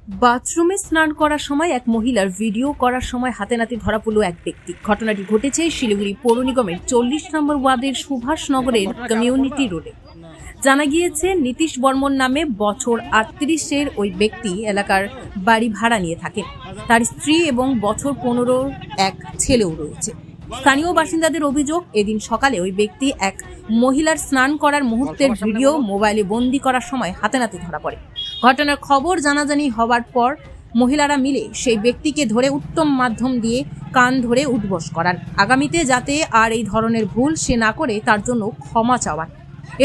বাথরুমে স্নান করার সময় এক মহিলার ভিডিও করার সময় হাতে নাতে ধরা পড়ল এক ব্যক্তি। ঘটনাটি ঘটেছে শিলিগুড়ি পৌর নিগমের 40 নম্বর ওয়ার্ডের সুভাষনগরের কমিউনিটি রোডে। জানা গিয়েছে নীতিশ বর্মন নামে বছর 38-এর ওই ব্যক্তি এলাকার বাড়ি ভাড়া নিয়ে থাকেন। তার স্ত্রী এবং বছর 15-র এক ছেলেও রয়েছে। স্থানীয় বাসিন্দাদের অভিযোগ, এদিন সকালে ওই ব্যক্তি এক মহিলার স্নান করার মুহূর্তের ভিডিও মোবাইলে বন্দি করার সময় হাতে নাতে ধরা পড়ে। ঘটনার খবর জানাজানি হওয়ার পর মহিলারা মিলে সেই ব্যক্তিকে ধরে উত্তম মাধ্যম দিয়ে কান ধরে উঠবস করান, আগামীতে যাতে আর এই ধরনের ভুল সে না করে তার জন্য ক্ষমা চাওয়ান।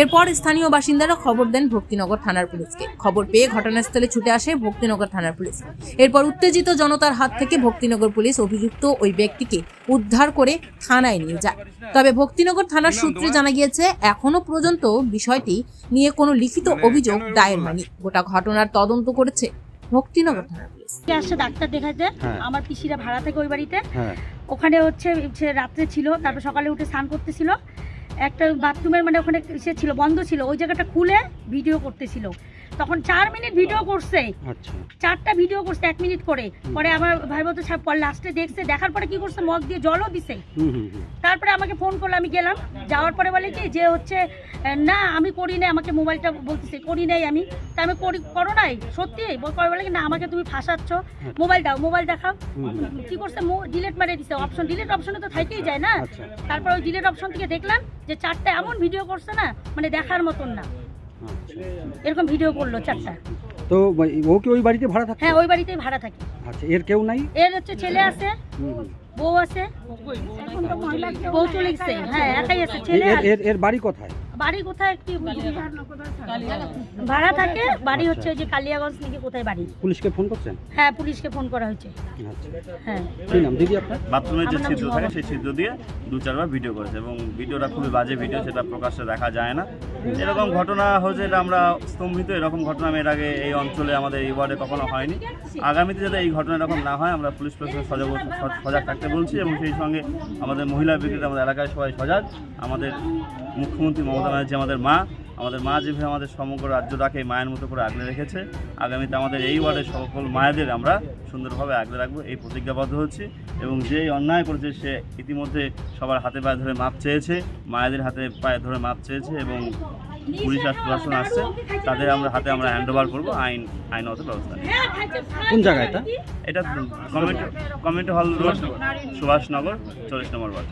এরপর স্থানীয় বাসিন্দারা খবর দেন ভক্তিনগর থানার পুলিশকে। খবর পেয়ে ঘটনাস্থলে ছুটে আসে ভক্তিনগর থানার পুলিশ। এরপর উত্তেজিত জনতার হাত থেকে ভক্তিনগর পুলিশ অভিযুক্ত ওই ব্যক্তিকে উদ্ধার করে থানায় নিয়ে যায়। তবে ভক্তিনগর থানার সূত্রে জানা গিয়েছে এখনো পর্যন্ত বিষয়টি নিয়ে কোনো লিখিত অভিযোগ দায়ের হয়নি। গোটা ঘটনার তদন্ত করেছে ভক্তিনগর থানার পুলিশ। আসছে ডাক্তার দেখাতে, আমার পিসিরা ভাড়া থেকে ওই বাড়িতে, ওখানে হচ্ছে রাত্রে ছিল, তারপর সকালে উঠে স্নান করতেছিল, একটা বাথরুমের মানে ওখানে সে ছিল বন্ধ ছিল, ওই জায়গাটা খুলে ভিডিও করতেছিল। তখন 4 মিনিট ভিডিও করছে, 4টা ভিডিও করছে 1 মিনিট করে। পরে আমার ভাই বলতে সাহেব পরে লাস্টে দেখছে, দেখার পরে কি করছে মগ দিয়ে জলও দিছে। তারপরে আমাকে ফোন করলো, আমি গেলাম, যাওয়ার পরে বলে কি যে হচ্ছে না আমি করি নাই, আমাকে মোবাইলটা বলতেছে করি নাই আমি, তা আমি করো নাই সত্যি বলে কি না আমাকে তুমি ফাঁসাচ্ছ, মোবাইল দাও, মোবাইল দেখাও। কি করছে ডিলেট মারে দিছে, অপশন ডিলেট অপশনে তো থাকেই যায় না। তারপর ওই ডিলেট অপশন থেকে দেখলাম যে 4টা এমন ভিডিও করছে না, মানে দেখার মতন না, এরকম ভিডিও করলো 4টা। তো ও কি ওই বাড়িতে ভাড়া থাকে? হ্যাঁ, ওই বাড়িতেই ভাড়া থাকে। আচ্ছা, এর কেউ নাই? এর হচ্ছে ছেলে আছে, বউ আছে, বউ চলে গেছে। হ্যাঁ, একাই আছে ছেলে। এর বাড়ি কোথায়? বাড়ি কোথায় একটি ভাড়া থাকে, বাড়ি হচ্ছে যে কালিয়াগঞ্জ নাকি কোথায় বাড়ি। পুলিশকে ফোন করছেন? হ্যাঁ, পুলিশকে ফোন করা হয়েছে। হ্যাঁ। কি নাম দিদি আপনার? বাথরুমের যে ছিদ্র থাকে সেই ছিদ্র দিয়ে 2-4 বার ভিডিও করেছে এবং ভিডিওটা খুবই বাজে ভিডিও, সেটা প্রকাশ্যে দেখা যায় না। এরকম ঘটনা হয়েছে, এটা আমরা স্তম্ভিত। এরকম ঘটনা এর আগে এই অঞ্চলে আমাদের এই ওয়ার্ডে কখনো হয়নি। আগামীতে যাতে এই ঘটনা এরকম না হয় আমরা পুলিশ প্রশাসন সজাগ থাকতে বলছি এবং সেই সঙ্গে আমাদের মহিলা ব্রিগেড, আমাদের এলাকায় সবাই সজাগ। আমাদের মুখ্যমন্ত্রী মমতা ব্যানার্জি আমাদের মা যেভাবে আমাদের সমগ্র রাজ্যটাকে মায়ের মতো করে আগলে রেখেছে, আগামীতে আমাদের এই ওয়ার্ডের সকল মায়েদের আমরা সুন্দরভাবে আগলে রাখবো এই প্রতিজ্ঞাবদ্ধ হচ্ছি। এবং যে অন্যায় করেছে সে ইতিমধ্যে সবার হাতে পায়ে ধরে মাপ চেয়েছে, মায়েদের হাতে পায়ে ধরে মাপ চেয়েছে এবং পুলিশ আর প্রশাসন আসছে, তাদের হাতে আমরা হ্যান্ড ওভার করবো আইনত ব্যবস্থা। কোন জায়গা এটা? এটা কমিউনিটি হল রোড, সুভাষনগর, 40 নম্বর ওয়ার্ড।